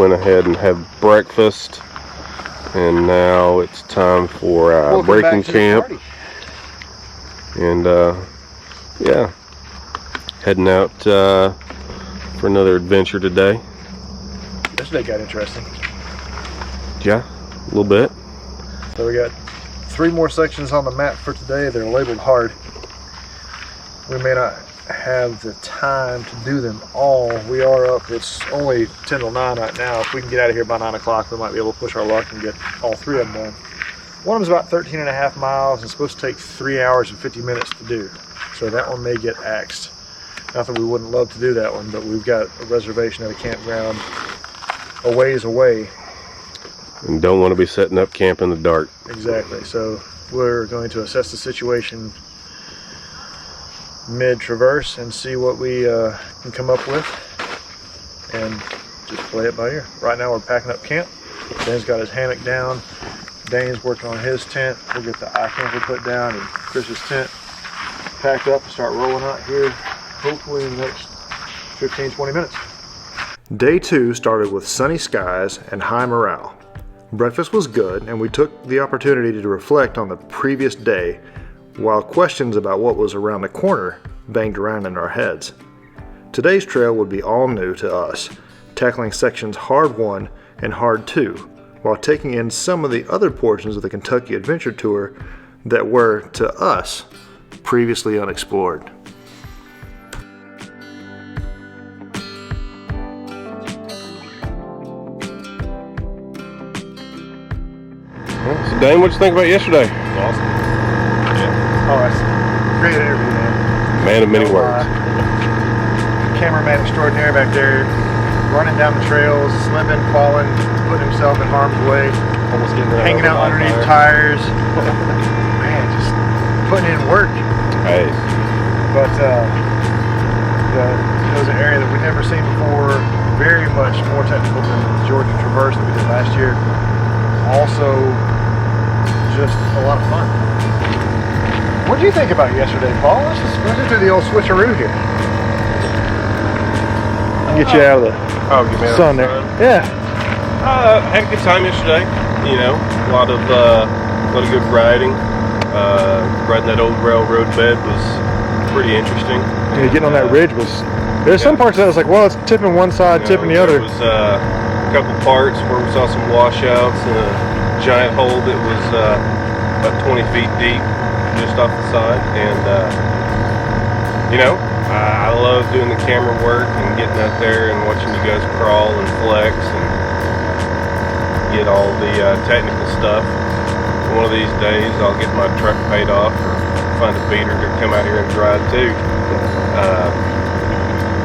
went ahead and had breakfast, and now it's time for breaking camp. And yeah, heading out for another adventure today. Yesterday got interesting. Yeah, a little bit. So we got 3 more sections on the map for today. They're labeled hard. We may not have the time to do them all. We are up, it's only 10 till 9 right now. If we can get out of here by 9 o'clock, we might be able to push our luck and get all 3 of them done. One of them is about 13.5 miles and it's supposed to take 3 hours and 50 minutes to do. So that one may get axed. Not that we wouldn't love to do that one, but we've got a reservation at a campground a ways away. And don't want to be setting up camp in the dark. Exactly. So we're going to assess the situation mid-traverse and see what we can come up with and just play it by ear. Right now we're packing up camp. Dan's got his hammock down. Dane's working on his tent. We'll get the iCamper put down and Chris's tent packed up and start rolling out here hopefully in the next 15-20 minutes. Day 2 started with sunny skies and high morale. Breakfast was good and we took the opportunity to reflect on the previous day while questions about what was around the corner banged around in our heads. Today's trail would be all new to us, tackling sections Hard 1 and Hard 2, while taking in some of the other portions of the Kentucky Adventure Tour that were, to us, previously unexplored. So Dane, what'd you think about yesterday? Awesome. Yeah. Oh, that's a great interview, man. Man of many words. Cameraman extraordinaire back there, running down the trails, slipping, falling, putting himself in harm's way, Almost getting hanging out underneath tires. Man, just putting in work. Hey. But it was an area that we'd never seen before, very much more technical than the Georgia Traverse that we did last year. Also, just a lot of fun. What did you think about yesterday, Paul? Let's just do the old switcheroo here. Get you out of the sun there. Yeah. Had a good time yesterday. You know, a lot of good riding. Riding that old railroad bed was pretty interesting. Yeah, getting on that ridge was. There's some parts that was like, well, it's tipping one side, tipping the other. There was a couple parts where we saw some washouts and a giant hole that was about 20 feet deep just off the side. And you know, I love doing the camera work and getting out there and watching you guys crawl and flex and get all the technical stuff. One of these days I'll get my truck paid off or find a beater to come out here and drive too.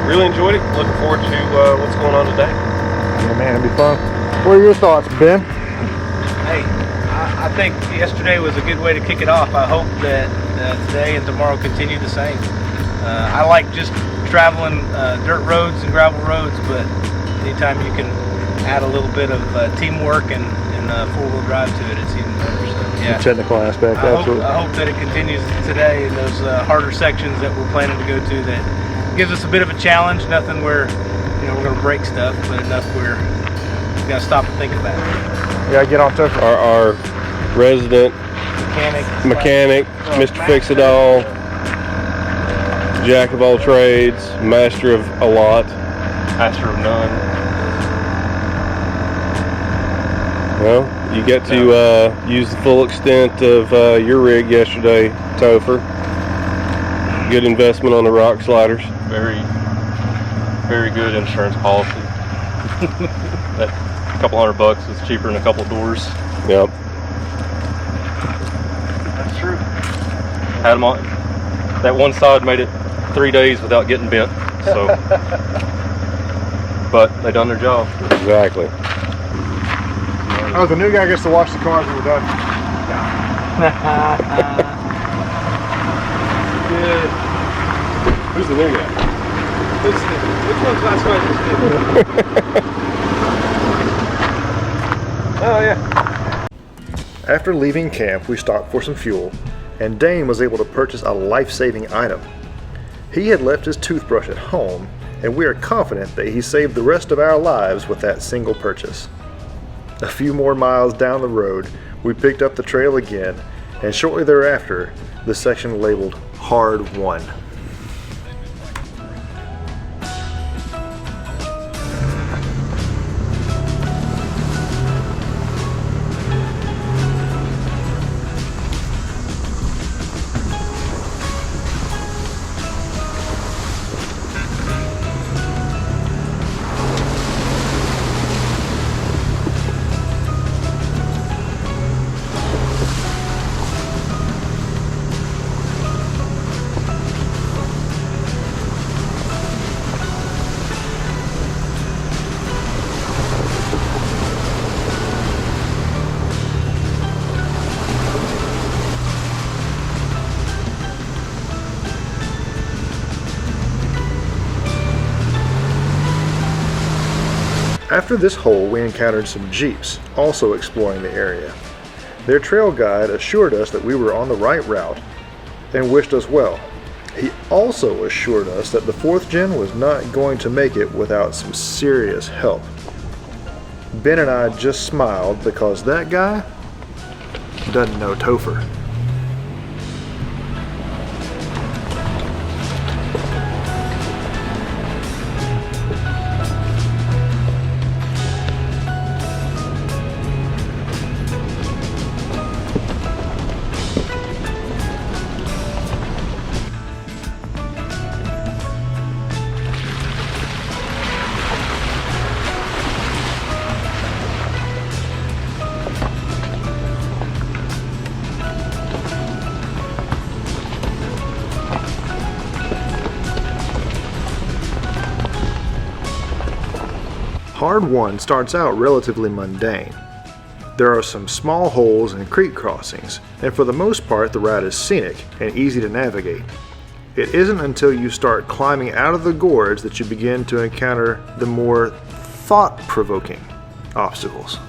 Really enjoyed it. Looking forward to what's going on today. Yeah, man, it'll be fun. What are your thoughts, Ben? Hey, I think yesterday was a good way to kick it off. I hope that today and tomorrow continue the same. I like just traveling dirt roads and gravel roads, but anytime you can add a little bit of teamwork and four-wheel drive to it, it's even better. So, yeah. The technical aspect, absolutely. I hope that it continues today in those harder sections that we're planning to go to. That gives us a bit of a challenge. Nothing where we're going to break stuff, but enough where we got to stop and think about it. Yeah, get on touch. Our resident mechanic, Mr. Fix-It-All, jack of all trades, master of a lot, Master of none. Well, you get to use the full extent of your rig yesterday, Topher. Good investment on the rock sliders. Very, very good insurance policy. That couple $100 is cheaper than a couple doors. Yep. That's true. Had them on. That one side made it 3 days without getting bent. So, but they done their job. Exactly. Oh, the new guy gets to watch the cars when we're done. Good. Who's the new guy? Which one's last one? Oh yeah. After leaving camp, we stopped for some fuel, and Dane was able to purchase a life-saving item. He had left his toothbrush at home and we are confident that he saved the rest of our lives with that single purchase. A few more miles down the road, we picked up the trail again, and shortly thereafter, the section labeled Hard 1. After this hole, we encountered some Jeeps, also exploring the area. Their trail guide assured us that we were on the right route and wished us well. He also assured us that the 4th Gen was not going to make it without some serious help. Ben and I just smiled because that guy doesn't know Topher. Hard 1 starts out relatively mundane. There are some small holes and creek crossings, and for the most part the route is scenic and easy to navigate. It isn't until you start climbing out of the gorge that you begin to encounter the more thought-provoking obstacles.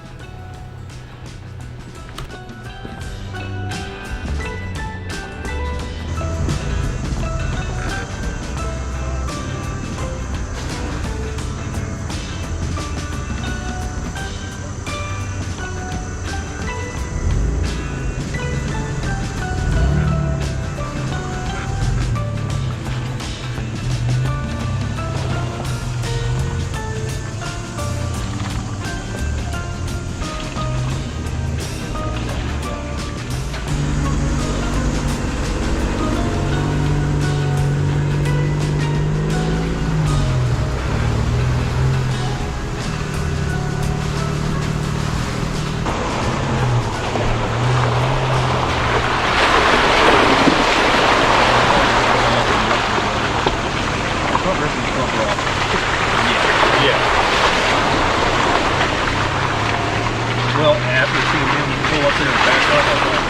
Well, after seeing him pull up there and back up, I thought,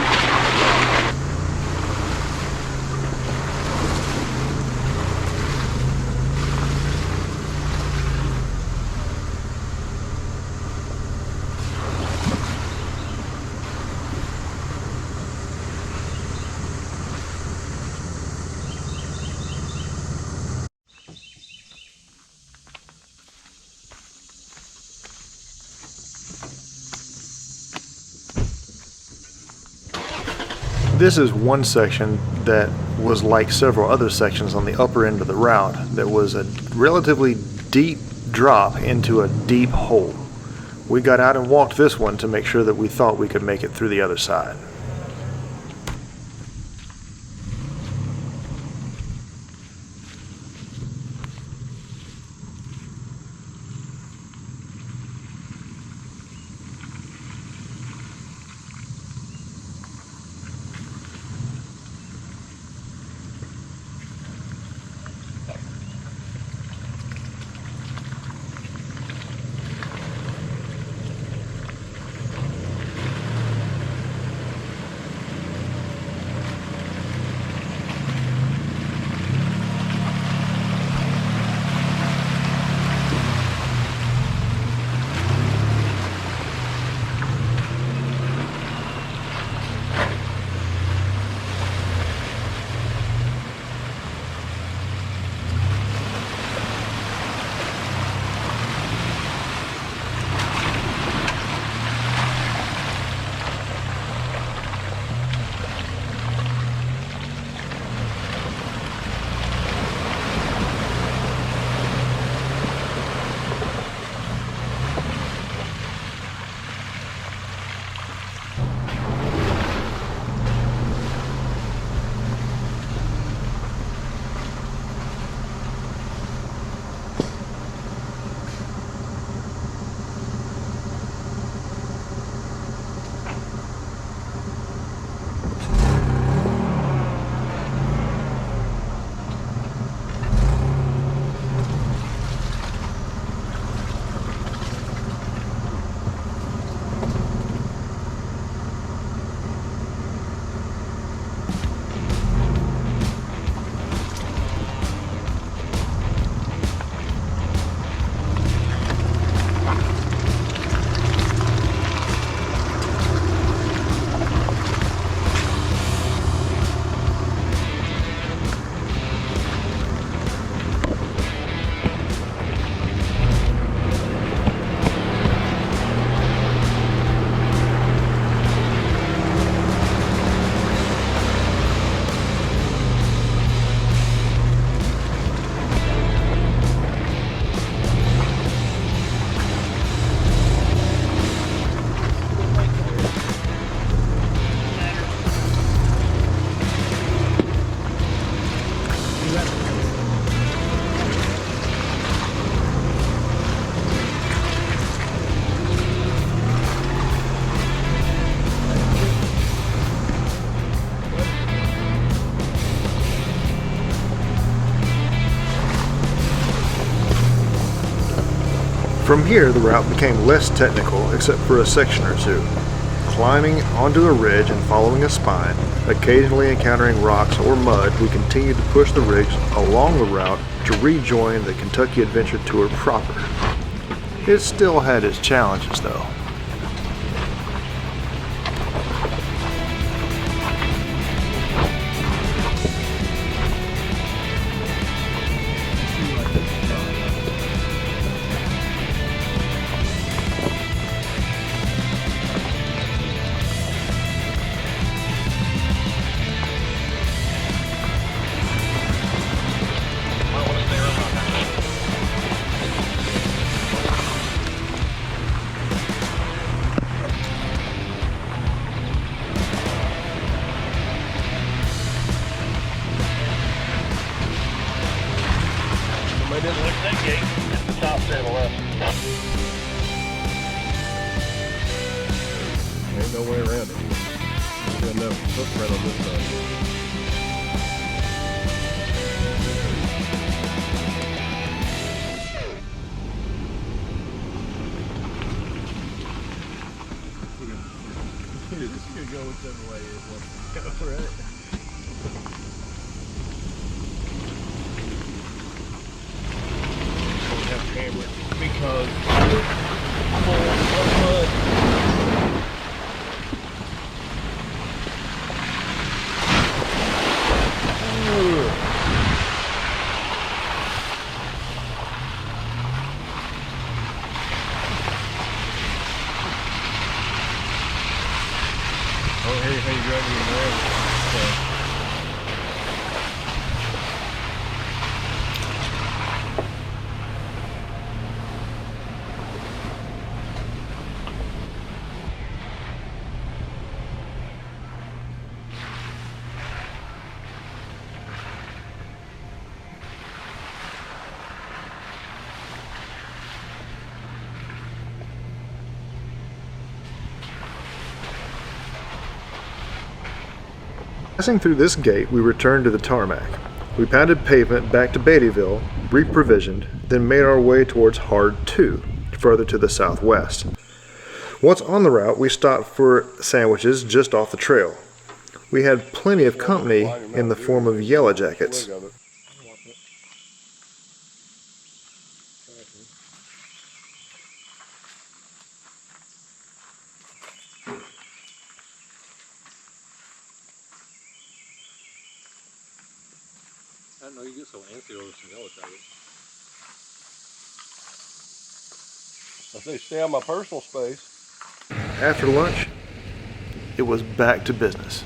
This is one section that was like several other sections on the upper end of the route that was a relatively deep drop into a deep hole. We got out and walked this one to make sure that we thought we could make it through the other side. From here, the route became less technical except for a section or two. Climbing onto a ridge and following a spine, occasionally encountering rocks or mud, we continued to push the rigs along the route to rejoin the Kentucky Adventure Tour proper. It still had its challenges though. I didn't look at that gate. It's the top there on the left. Ain't no way around it. There's no footprint on this side. This is gonna go whichever way it wants to go, right? Because full of mud. Oh, hey, how you driving your man? Passing through this gate, we returned to the tarmac. We pounded pavement back to Beattyville, reprovisioned, then made our way towards Hard 2, further to the southwest. Once on the route, we stopped for sandwiches just off the trail. We had plenty of company in the form of yellow jackets. I didn't know you get so antsy over some yellow jackets. I say stay on my personal space. After lunch, it was back to business.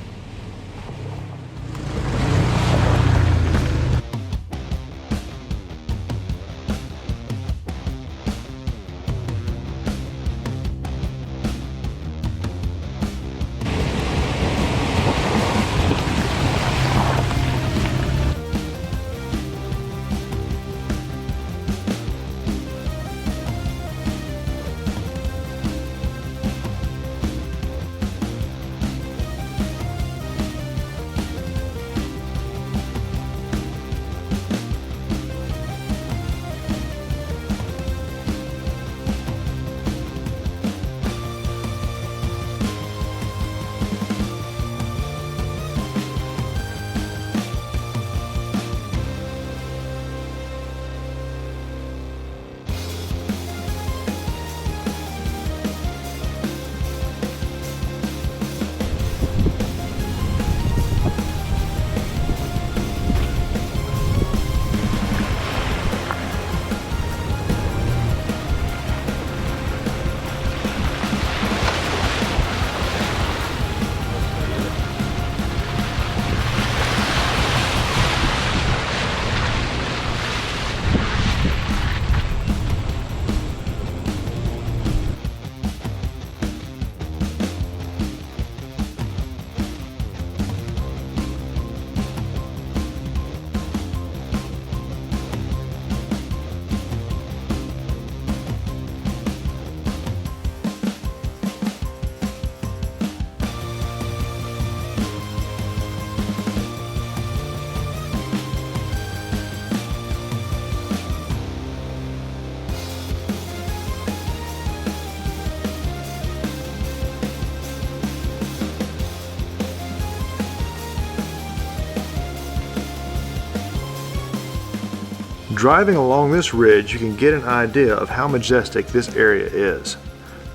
Driving along this ridge, you can get an idea of how majestic this area is.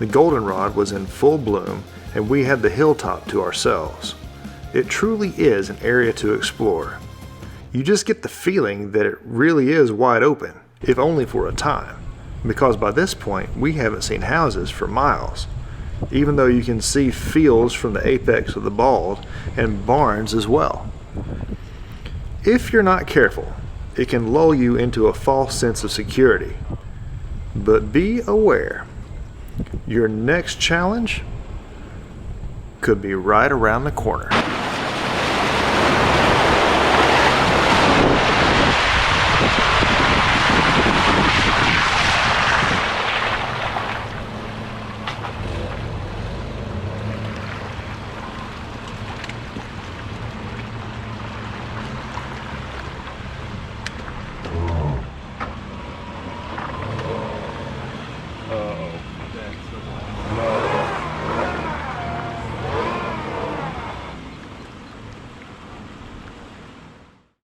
The goldenrod was in full bloom, and we had the hilltop to ourselves. It truly is an area to explore. You just get the feeling that it really is wide open, if only for a time, because by this point we haven't seen houses for miles, even though you can see fields from the apex of the bald and barns as well. If you're not careful, it can lull you into a false sense of security. But be aware, your next challenge could be right around the corner.